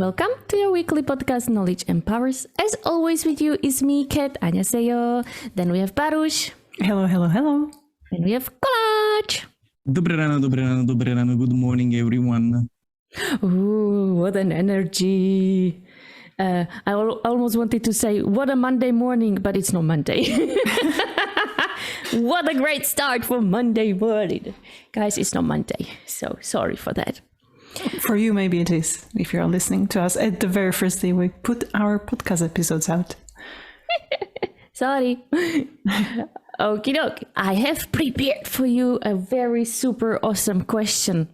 welcome to your weekly podcast, Knowledge Empowers. As always with you is me, Kat, 안녕하세요. Then we have Baruch. Hello. Then we have Kolaj. Dobre ráno, good morning everyone. Ooh, what an energy. I almost wanted to say, what a Monday morning, but it's not Monday. What a great start for Monday morning. Guys, it's not Monday, so sorry for that. For you, maybe it is, if you're listening to us at the very first day we put our podcast episodes out. Sorry. Okie doke. I have prepared for you a very super awesome question.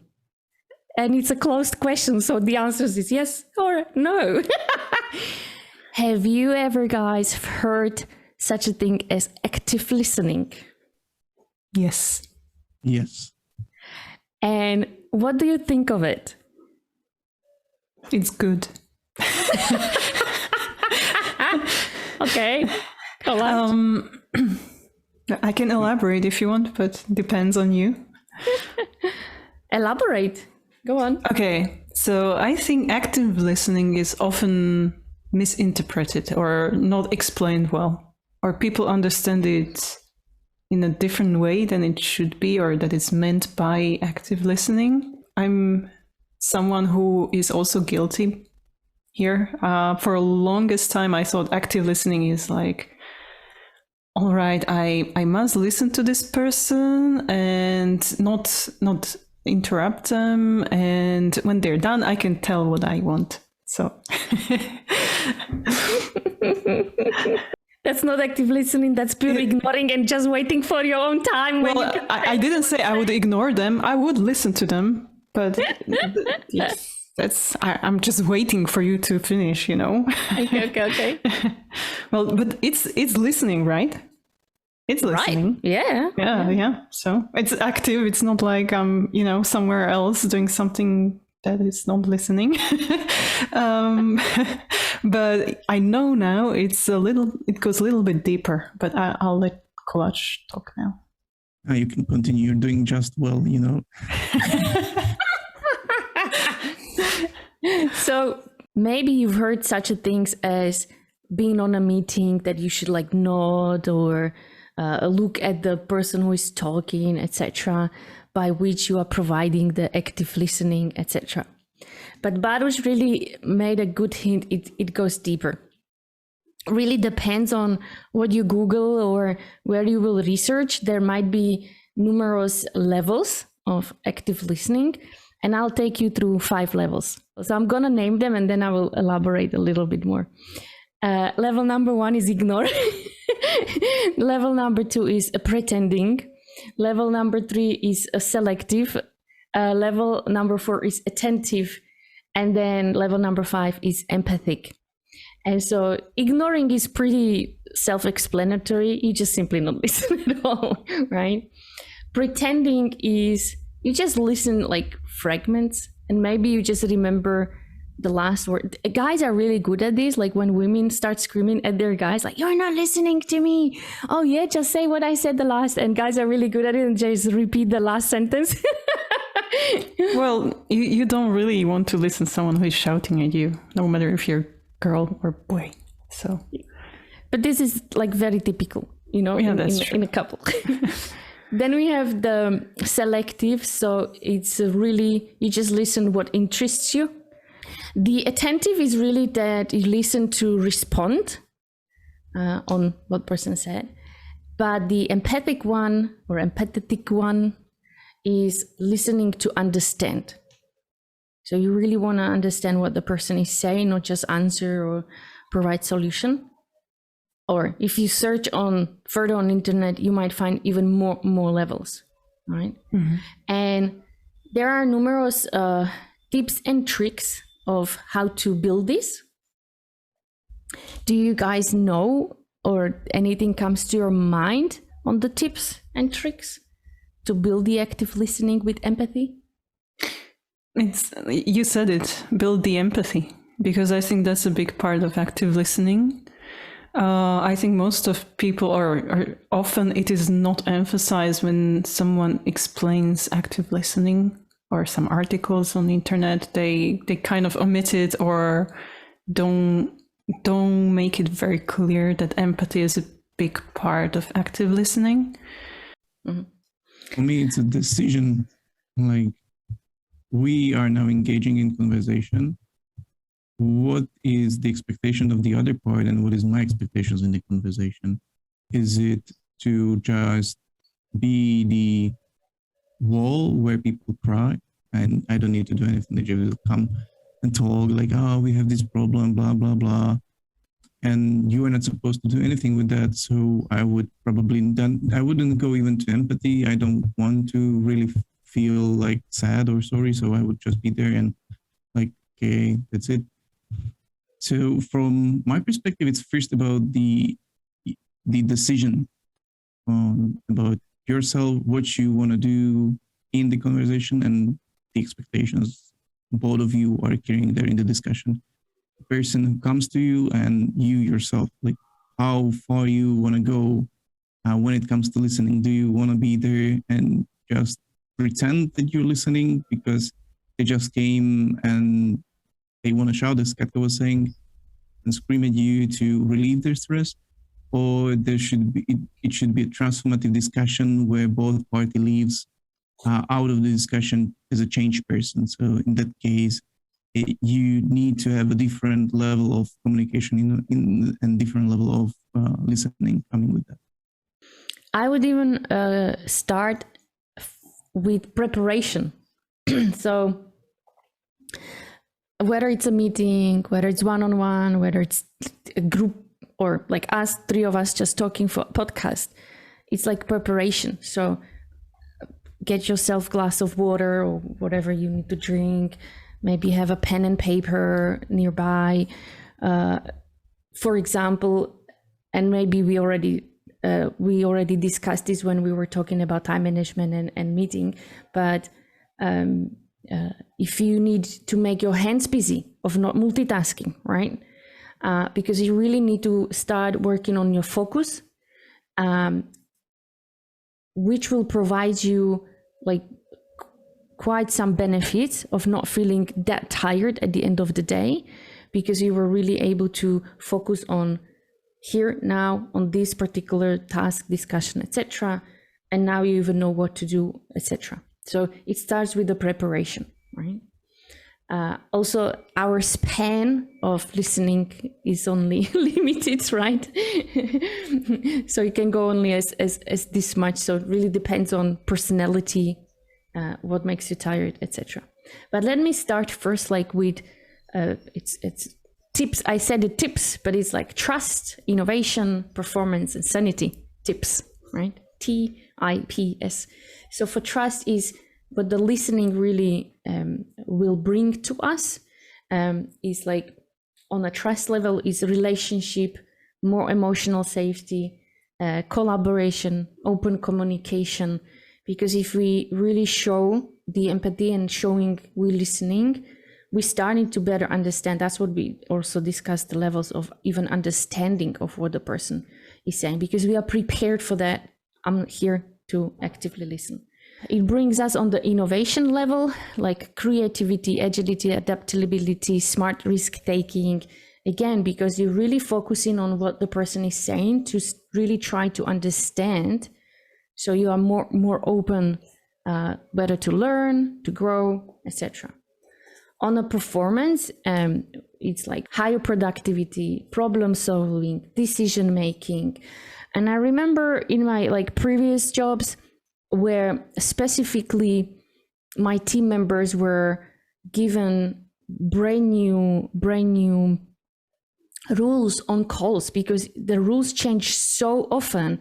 And it's a closed question, so the answer is yes or no. Have you ever, guys, heard such a thing as active listening? Yes. And what do you think of it? It's good. Okay. I can elaborate if you want, but depends on you. Elaborate. Go on. Okay, so I think active listening is often misinterpreted or not explained well, or people understand it in a different way than it should be, or that it's meant by active listening. I'm someone who is also guilty here. For the longest time, I thought active listening is like, all right, I must listen to this person and not interrupt them, and when they're done, I can tell what I want. So that's not active listening, that's pure ignoring and just waiting for your own time. Well, I didn't say I would ignore them. I would listen to them, but I'm just waiting for you to finish, you know. Okay. Well, but it's listening, right? It's listening. Right. Yeah. So it's active. It's not like I'm, somewhere else doing something that is not listening. But I know now it goes a little bit deeper, but I'll let Kolaj talk now. You can continue. You're doing just well, So maybe you've heard such a things as being on a meeting that you should like nod or look at the person who is talking, etc., by which you are providing the active listening, etc. But Baruch really made a good hint. It goes deeper. Really depends on what you Google or where you will research. There might be numerous levels of active listening, and I'll take you through 5 levels. So I'm gonna name them and then I will elaborate a little bit more. Level number 1 is ignore. Level number 2 is pretending. Level number 3 is selective. Level number 4 is attentive. And then level number 5 is empathic. And so ignoring is pretty self-explanatory. You just simply not listen at all, right? Pretending is you just listen like fragments, and maybe you just remember the last word. Guys are really good at this. Like when women start screaming at their guys, like, you're not listening to me. Oh yeah, just say what I said the last. And guys are really good at it and just repeat the last sentence. Well, you don't really want to listen to someone who is shouting at you, no matter if you're girl or boy. So, but this is like very typical, that's in a couple. Then we have the selective. So it's really, you just listen what interests you. The attentive is really that you listen to respond on what person said. But the empathic one or empathetic one is listening to understand. So you really want to understand what the person is saying, not just answer or provide solution. Or if you search further on internet, you might find even more levels, right? Mm-hmm. And there are numerous tips and tricks of how to build this. Do you guys know, or anything comes to your mind on the tips and tricks to build the active listening with empathy? You said it, build the empathy, because I think that's a big part of active listening. I think most of people or often it is not emphasized when someone explains active listening or some articles on the internet, they kind of omit it or don't make it very clear that empathy is a big part of active listening. For me, it's a decision. Like, we are now engaging in conversation. What is the expectation of the other part, and what is my expectations in the conversation? Is it to just be the wall where people cry and I don't need to do anything? They just will come and talk like, oh, we have this problem, blah, blah, blah. And you are not supposed to do anything with that. So I would probably I wouldn't go even to empathy. I don't want to really feel like sad or sorry. So I would just be there and like, okay, that's it. So from my perspective, it's first about the decision about yourself, what you want to do in the conversation, and the expectations both of you are carrying there in the discussion. The person who comes to you and you yourself, like how far you want to go when it comes to listening. Do you want to be there and just pretend that you're listening because they just came and they want to shout, as Katka was saying, and scream at you to relieve their stress? Or there should be it should be a transformative discussion where both party leaves out of the discussion as a changed person. So in that case, you need to have a different level of communication and different level of listening coming with that. I would even start with preparation. So whether it's a meeting, whether it's one-on-one, whether it's a group, or like us, three of us just talking for a podcast, it's like preparation. So get yourself a glass of water or whatever you need to drink. Maybe have a pen and paper nearby, for example. And maybe we already discussed this when we were talking about time management and meeting. But if you need to make your hands busy of not multitasking, right? Because you really need to start working on your focus, which will provide you like quite some benefits of not feeling that tired at the end of the day, because you were really able to focus on here now on this particular task, discussion, etc. And now you even know what to do, etc. So it starts with the preparation, right? Also, our span of listening is only limited, right? So you can go only as this much. So it really depends on personality, what makes you tired, etc. But let me start first, like with it's tips. I said the tips, but it's like trust, innovation, performance, and sanity tips, right? TIPS. So for trust is what the listening really will bring to us, is like on a trust level is relationship, more emotional safety, collaboration, open communication. Because if we really show the empathy and showing we're listening, we're starting to better understand. That's what we also discussed, the levels of even understanding of what the person is saying, because we are prepared for that. I'm here to actively listen. It brings us on the innovation level, like creativity, agility, adaptability, smart risk taking. Again, because you're really focusing on what the person is saying to really try to understand. So you are more open, better to learn, to grow, etc. On the performance, it's like higher productivity, problem solving, decision making. And I remember in my like previous jobs where specifically my team members were given brand new rules on calls, because the rules change so often.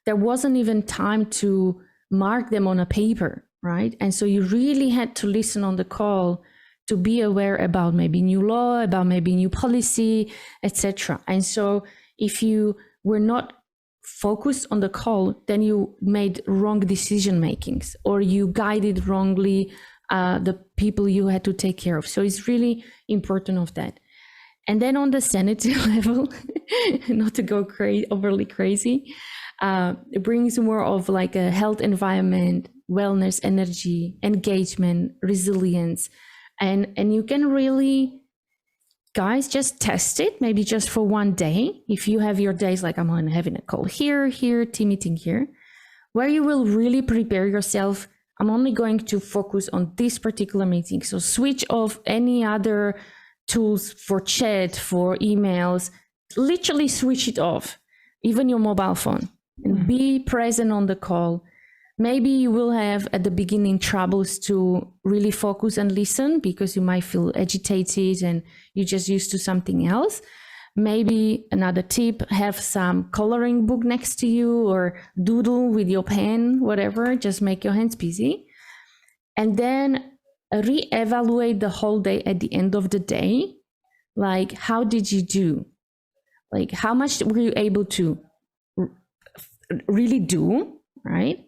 There wasn't even time to mark them on a paper, right? And so you really had to listen on the call to be aware about maybe new law, about maybe new policy, etc. And so if you were not focused on the call, then you made wrong decision makings, or you guided wrongly the people you had to take care of. So it's really important of that. And then on the sanity level, not to go overly crazy, it brings more of like a health environment, wellness, energy, engagement, resilience. And you can really, guys, just test it, maybe just for one day. If you have your days like I'm having a call here, team meeting here, where you will really prepare yourself. I'm only going to focus on this particular meeting. So switch off any other tools for chat, for emails, literally switch it off, even your mobile phone, and be present on the call. Maybe you will have at the beginning troubles to really focus and listen because you might feel agitated and you're just used to something else. Maybe another tip, have some coloring book next to you or doodle with your pen, whatever, just make your hands busy. And then reevaluate the whole day at the end of the day. Like, how did you do? Like, how much were you able to really do, right?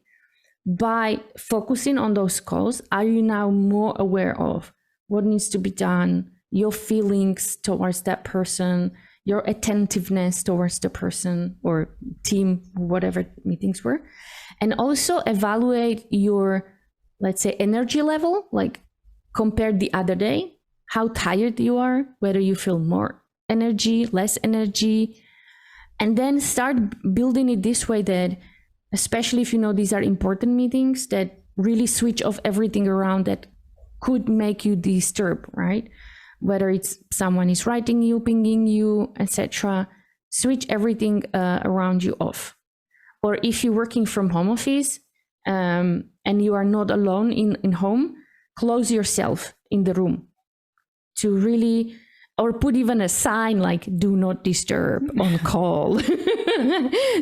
By focusing on those calls, are you now more aware of what needs to be done, your feelings towards that person, your attentiveness towards the person or team, whatever meetings were, and also evaluate your, let's say, energy level, like compare the other day, how tired you are, whether you feel more energy, less energy, and then start building it this way that, especially if you know these are important meetings, that really switch off everything around that could make you disturb, right? Whether it's someone is writing you, pinging you, etc. Switch everything around you off. Or if you're working from home office and you are not alone in home, close yourself in the room to really, or put even a sign like "Do not disturb" on call,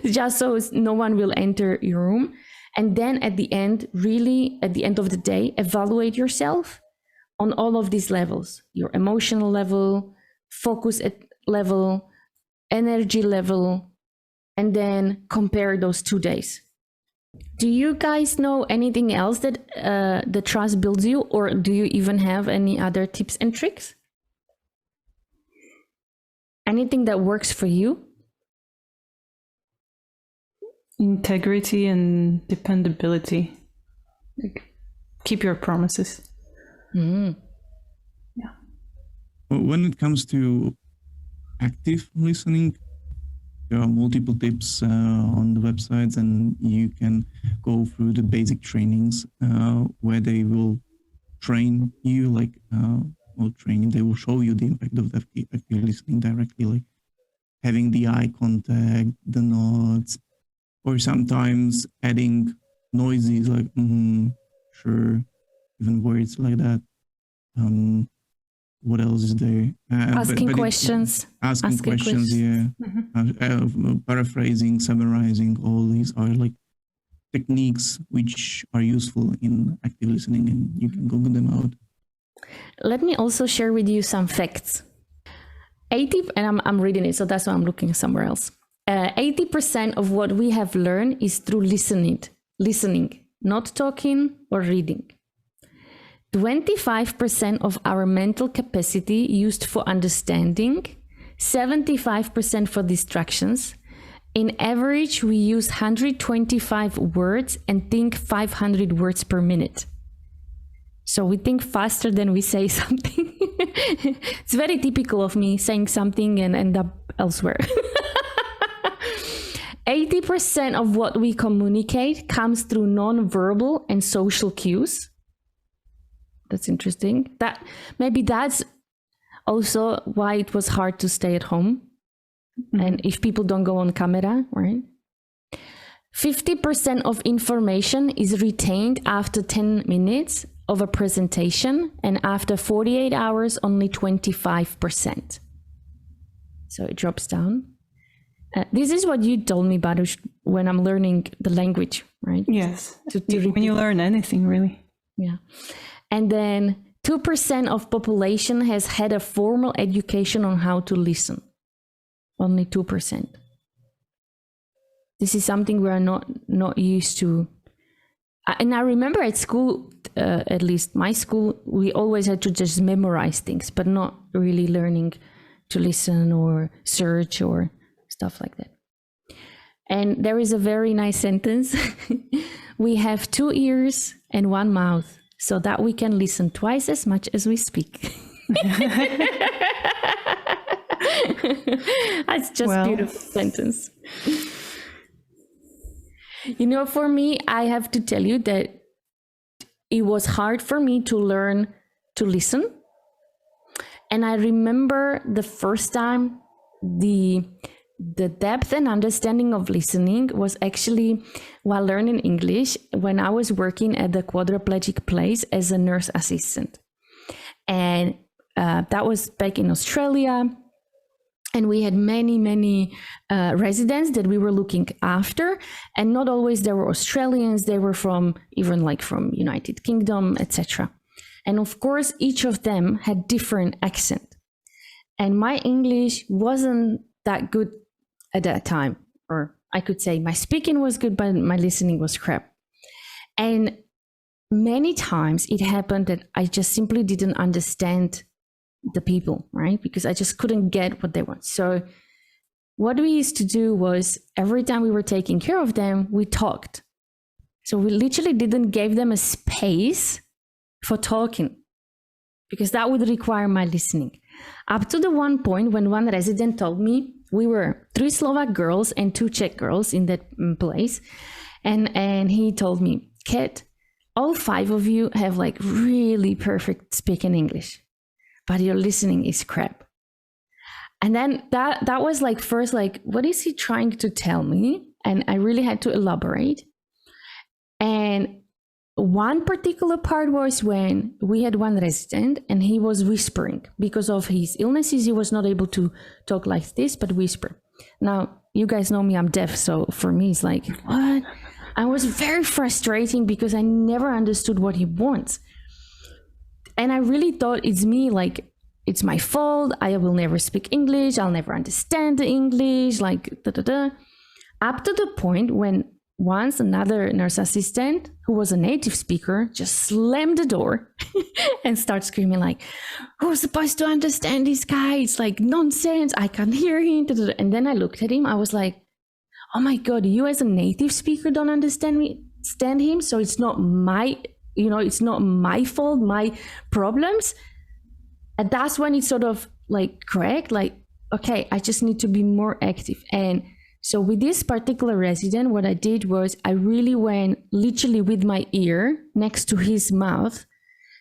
just so no one will enter your room. And then at the end, really at the end of the day, evaluate yourself on all of these levels, your emotional level, focus level, energy level, and then compare those 2 days. Do you guys know anything else that the trust builds you, or do you even have any other tips and tricks? Anything that works for you? Integrity and dependability. Like, keep your promises. Mm. Yeah. When it comes to active listening, there are multiple tips on the websites, and you can go through the basic trainings where they will train you, like, they will show you the impact of active listening directly, like having the eye contact, the nods, or sometimes adding noises like, sure, even words like that. What else is there? Asking questions. Asking questions, yeah. Paraphrasing, summarizing, all these are like techniques which are useful in active listening, and you can Google them out. Let me also share with you some facts. 80, and I'm reading it, so that's why I'm looking somewhere else. 80% of what we have learned is through listening, not talking or reading. 25% of our mental capacity used for understanding, 75% for distractions. In average, we use 125 words and think 500 words per minute. So we think faster than we say something. It's very typical of me, saying something and end up elsewhere. 80% of what we communicate comes through non-verbal and social cues. That's interesting. That's also why it was hard to stay at home. Mm-hmm. And if people don't go on camera, right? 50% of information is retained after 10 minutes of a presentation, and after 48 hours, only 25%. So it drops down. This is what you told me, Baruch, when I'm learning the language, right? Yes. When you learn anything, really. Yeah. And then 2% of population has had a formal education on how to listen. Only 2%. This is something we are not used to. And I remember at school, at least my school, we always had to just memorize things, but not really learning to listen or search or stuff like that. And there is a very nice sentence. We have 2 ears and 1 mouth, so that we can listen twice as much as we speak. That's just Well, beautiful sentence. You know, for me, I have to tell you that it was hard for me to learn to listen. And I remember the first time the depth and understanding of listening was actually while learning English when I was working at the quadriplegic place as a nurse assistant. And that was back in Australia. And we had many residents that we were looking after. And not always they were Australians, they were from even like from United Kingdom, etc. And of course, each of them had different accent. And my English wasn't that good at that time. Or I could say my speaking was good, but my listening was crap. And many times it happened that I just simply didn't understand the people, right? Because I just couldn't get what they want. So what we used to do was every time we were taking care of them, we talked. So we literally didn't give them a space for talking because that would require my listening. Up to the one point when one resident told me, we were 3 Slovak girls and 2 Czech girls in that place. And he told me, Kat, all 5 of you have like really perfect speaking English, but your listening is crap. And then that was like first, like, what is he trying to tell me? And I really had to elaborate. And one particular part was when we had one resident and he was whispering because of his illnesses. He was not able to talk like this, but whisper. Now, you guys know me, I'm deaf. So for me, it's like, what? I was very frustrating because I never understood what he wants. And I really thought it's me, like, it's my fault. I will never speak English. I'll never understand the English, like, Up to the point when once another nurse assistant who was a native speaker just slammed the door and started screaming like, who's supposed to understand this guy? It's like nonsense. I can't hear him. And then I looked at him. I was like, oh my God, you as a native speaker don't understand him. So it's not it's not my fault, my problems. And that's when it sort of like cracked, like, okay, I just need to be more active. And so with this particular resident, what I did was I really went literally with my ear next to his mouth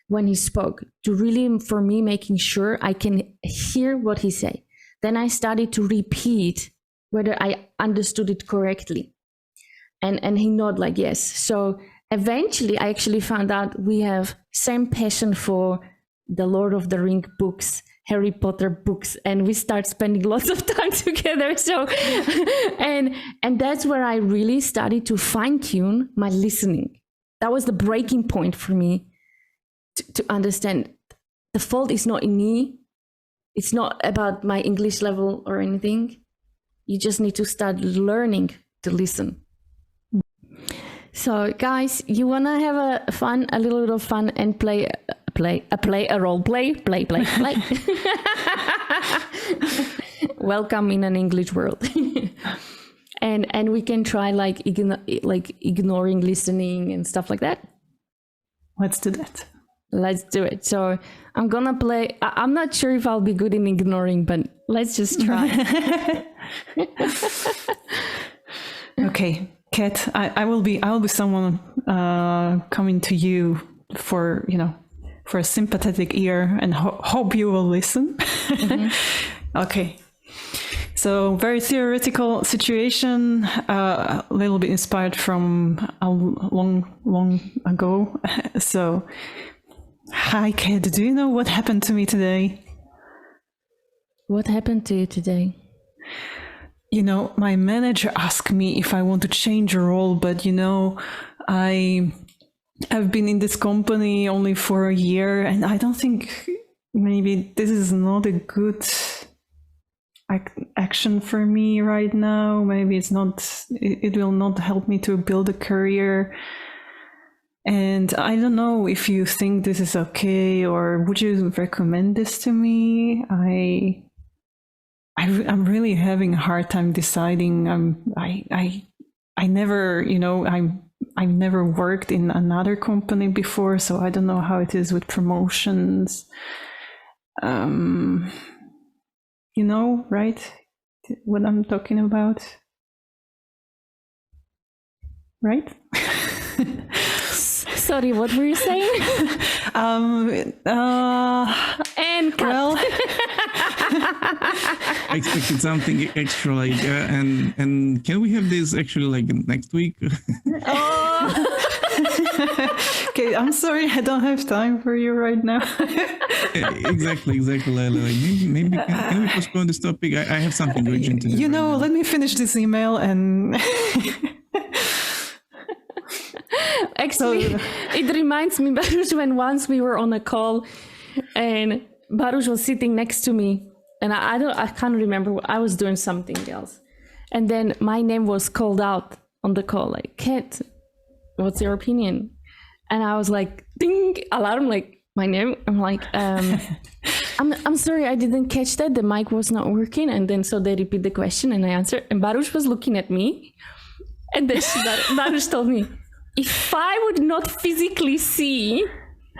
when he spoke to really, for me, making sure I can hear what he said. Then I started to repeat whether I understood it correctly. And he nodded like, yes. So eventually I actually found out we have same passion for the Lord of the Ring books, Harry Potter books, and we start spending lots of time together. So, and that's where I really started to fine tune my listening. That was the breaking point for me to understand the fault is not in me. It's not about my English level or anything. You just need to start learning to listen. So guys, you wanna have a little bit of fun and play a role play. Welcome in an English world. and we can try like ignoring listening and stuff like that. Let's do that. Let's do it. So I'm gonna play. I'm not sure if I'll be good in ignoring, but let's just try. Okay, Kat, I'll be someone coming to you for a sympathetic ear and hope you will listen. Mm-hmm. Okay. So very theoretical situation, a little bit inspired from a long ago. So, hi, Kat, do you know what happened to me today? What happened to you today? My manager asked me if I want to change a role, but I've been in this company only for a year, and I don't think maybe this is not a good action for me right now. Maybe it will not help me to build a career. And I don't know if you think this is okay, or would you recommend this to me? I'm really having a hard time deciding. I never, I've never worked in another company before, so I don't know how it is with promotions. Right? What I'm talking about, right? Sorry, what were you saying? And cut. Well, I expected something extra, like, and can we have this actually like next week? okay, I'm sorry, I don't have time for you right now. exactly, Laila. Like maybe can we postpone this topic? I have something urgent to do. Let me finish this email and. Actually, it reminds me, Baruch, when once we were on a call and Baruch was sitting next to me, and I can't remember, I was doing something else. And then my name was called out on the call, like, Kat, what's your opinion? And I was like, ding, alarm, like, my name. I'm like, I'm sorry, I didn't catch that. The mic was not working. And then so they repeat the question and I answered. And Baruch was looking at me. And then Baruch told me, if I would not physically see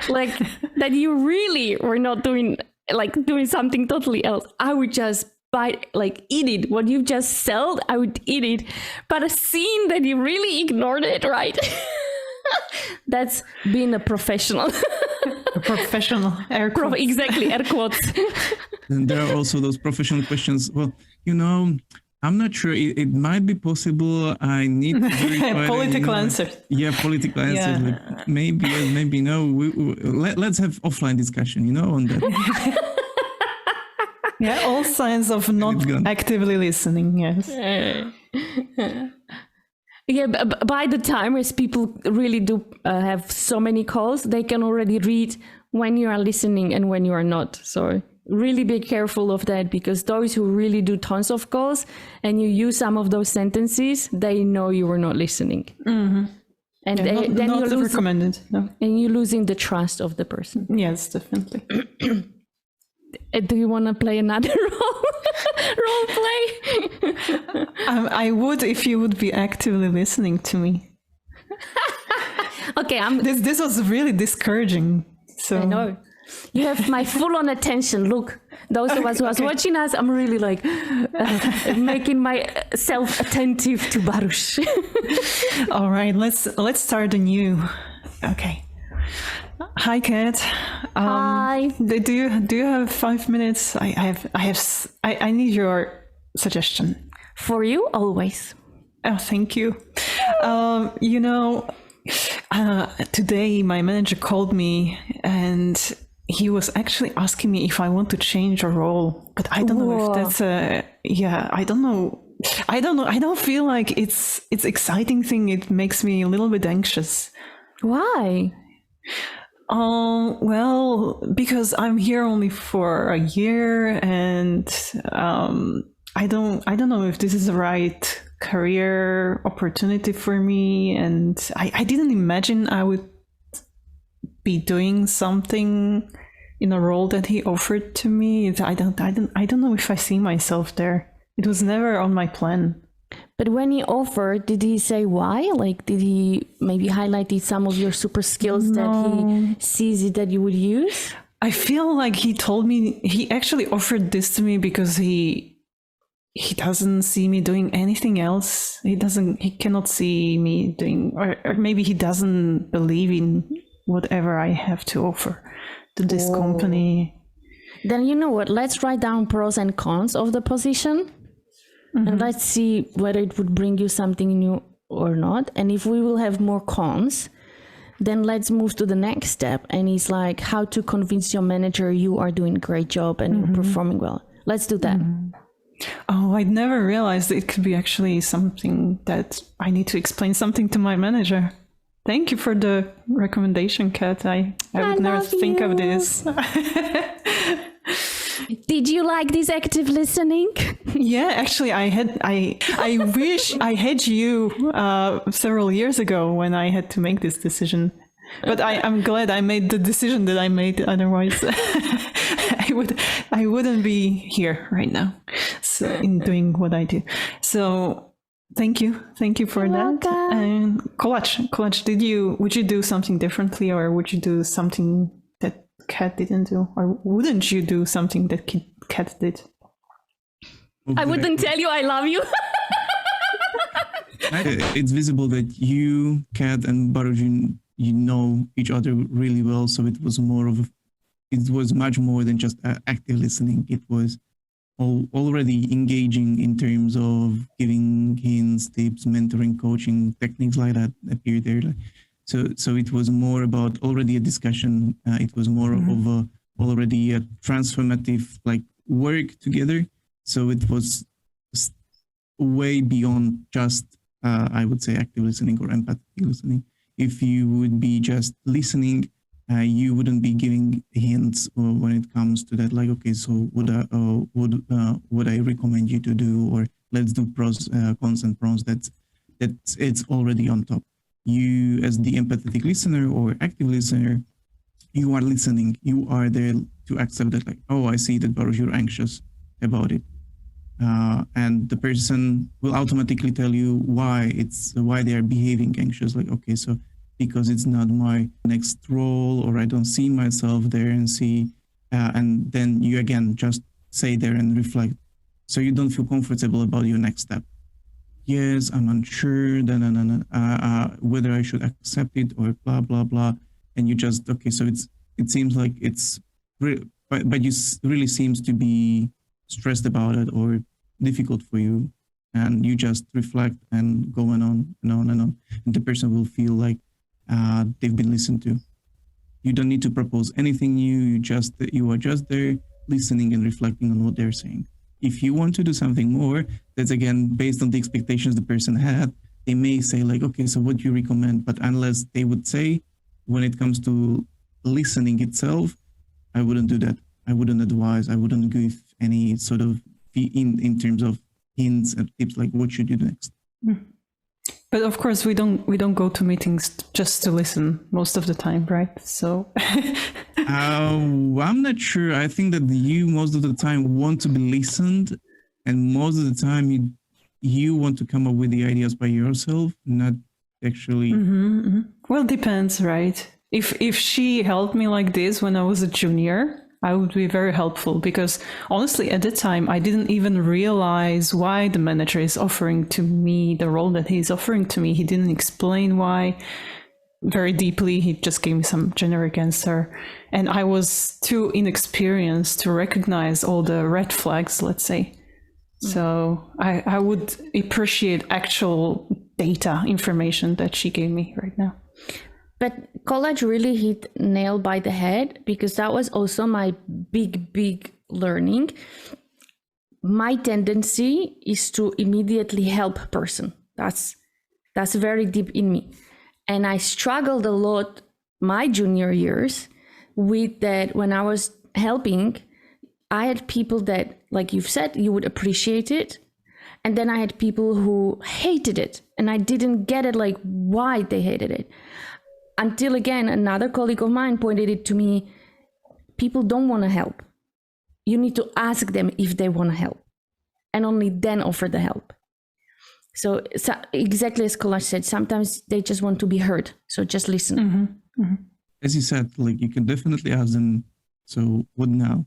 like that you really were not doing something totally else, I would just eat it. What you just said, I would eat it. But seeing that you really ignored it, right? That's being a professional. A professional, air quotes. Exactly, air quotes. And there are also those professional questions. Well, I'm not sure. It might be possible. I need to verify political answers. Yeah, political answers. Yeah. Like maybe yes, maybe no. Let's have offline discussion, on that. Yeah, all signs of not actively listening. Yes. Yeah, by the time as people really do have so many calls, they can already read when you are listening and when you are not. So really be careful of that, because those who really do tons of calls and you use some of those sentences, they know you were not listening. Mm-hmm. And then not you're recommended. No. And you're losing the trust of the person. Yes, definitely. Do you want to play another role play? I would if you would be actively listening to me. Okay, This was really discouraging. So I know. You have my full-on attention. Look, those of us who are watching us, I'm really like making myself attentive to Baruch. All right, let's start anew. Okay. Hi, Kat. Hi. Do you have 5 minutes? I need your suggestion. For you, always. Oh, thank you. Today my manager called me and he was actually asking me if I want to change a role, but I don't know if that's I don't know. I don't feel like it's exciting thing. It makes me a little bit anxious. Why? Well, because I'm here only for a year and I don't know if this is the right career opportunity for me, and I didn't imagine I would be doing something in a role that he offered to me. I don't know if I see myself there. It was never on my plan. But when he offered, did he say why? Like, did he maybe highlight some of your super skills that he sees that you would use? I feel like he told me he actually offered this to me because he doesn't see me doing anything else. He cannot see me doing, or maybe he doesn't believe in whatever I have to offer to this company. Then you know what? Let's write down pros and cons of the position. Mm-hmm. And let's see whether it would bring you something new or not. And if we will have more cons, then let's move to the next step. And it's like how to convince your manager you are doing a great job and you're performing well. Let's do that. Mm-hmm. Oh, I'd never realized it could be actually something that I need to explain something to my manager. Thank you for the recommendation, Kat. I would never think of this. Did you like this active listening? Yeah, actually, I wish I had you several years ago when I had to make this decision. But I'm glad I made the decision that I made. Otherwise, I I wouldn't be here right now, so in doing what I do. So thank you for You're that. welcome. And Kolach, would you do something differently, or would you do something that Kat didn't do, or wouldn't you do something that Kat did? I wouldn't tell you I love you. It's visible that you, Kat, and Baruch, you know each other really well. So it was much more than just active listening. It was already engaging in terms of giving hints, tips, mentoring, coaching, techniques like that appear there. So it was more about already a discussion. It was more of already a transformative work together. So it was way beyond just, I would say, active listening or empathic listening. If you would be just listening, you wouldn't be giving hints when it comes to that. Okay, so would I recommend you to do, or let's do pros, cons and pros. It's already on top. You, as the empathetic listener or active listener, you are listening. You are there to accept that, oh, I see that, Baruch, you're anxious about it. And the person will automatically tell you why they are behaving anxious. Okay, so because it's not my next role, or I don't see myself there and then you again just say there and reflect. So you don't feel comfortable about your next step. Yes, I'm unsure, whether I should accept it or blah, blah, blah. And you just, okay, so it seems like but you really seems to be stressed about it or difficult for you, and you just reflect and go on and on and on, and the person will feel like they've been listened to. You don't need to propose anything new. You are just there listening and reflecting on what they're saying. If you want to do something more, that's again based on the expectations the person had. They may say okay, so what do you recommend? But unless they would say, when it comes to listening itself, I wouldn't do that. I wouldn't advise. I wouldn't give any sort of in terms of hints and tips, what should you do next. But of course, we don't go to meetings just to listen most of the time, right? So I'm not sure. I think that you most of the time want to be listened, and most of the time you want to come up with the ideas by yourself, not actually. Well, depends, right? If she helped me like this when I was a junior, I would be very helpful, because honestly, at the time, I didn't even realize why the manager is offering to me the role that he's offering to me. He didn't explain why very deeply. He just gave me some generic answer. And I was too inexperienced to recognize all the red flags, let's say. So I would appreciate actual data information that she gave me right now. But college really hit nail by the head, because that was also my big learning. My tendency is to immediately help a person. That's very deep in me. And I struggled a lot my junior years with that. When I was helping, I had people that, like you've said, you would appreciate it. And then I had people who hated it, and I didn't get it, why they hated it. Until again, another colleague of mine pointed it to me, people don't want to help. You need to ask them if they want to help, and only then offer the help. So exactly as Kolach said, sometimes they just want to be heard. So just listen. As you said, you can definitely ask them, so what now?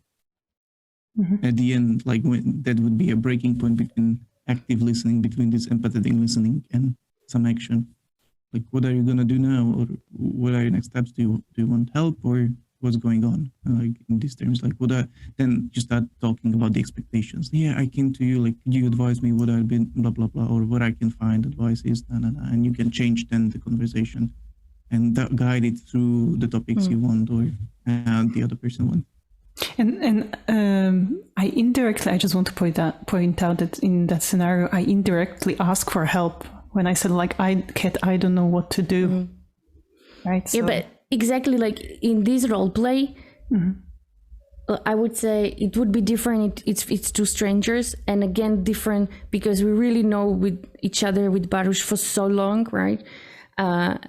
At the end, when that would be a breaking point between active listening, between this empathetic listening and some action. What are you going to do now? Or what are your next steps? Do you want help, or what's going on? In these terms, then you start talking about the expectations. Yeah, I came to you, could you advise me what I've been, blah, blah, blah, or what I can find, advice is, and you can change then the conversation and guide it through the topics you want, or the other person wants. And I just want to point out that in that scenario, I indirectly ask for help. When I said, I don't know what to do, right? So. Yeah, but exactly in this role play, I would say it would be different. It's two strangers, and again different because we really know with each other with Baruch for so long, right? I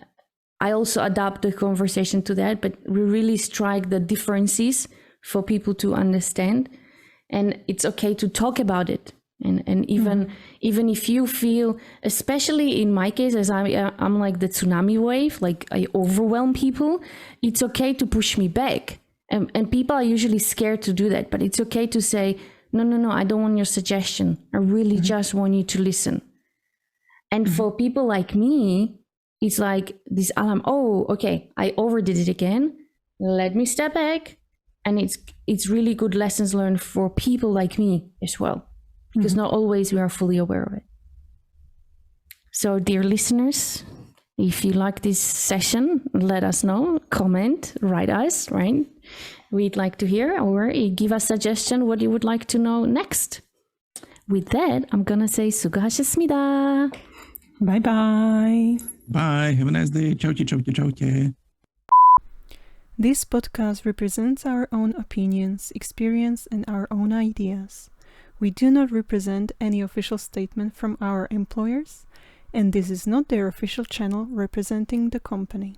also adapt the conversation to that, but we really strike the differences for people to understand. And it's okay to talk about it. And even if you feel, especially in my case, as I'm like the tsunami wave, like I overwhelm people, it's okay to push me back. And people are usually scared to do that, but it's okay to say, no, I don't want your suggestion. I really just want you to listen. And for people like me, it's like this alarm, oh, okay, I overdid it again. Let me step back. And it's really good lessons learned for people like me as well, because not always we are fully aware of it. So dear listeners, if you like this session, let us know, comment, write us, right? We'd like to hear, or give us suggestion what you would like to know next. With that, I'm gonna say 수고하셨습니다. Bye-bye. Bye. Have a nice day. Ciao, ciao, ciao, ciao. This podcast represents our own opinions, experience, and our own ideas. We do not represent any official statement from our employers, and this is not their official channel representing the company.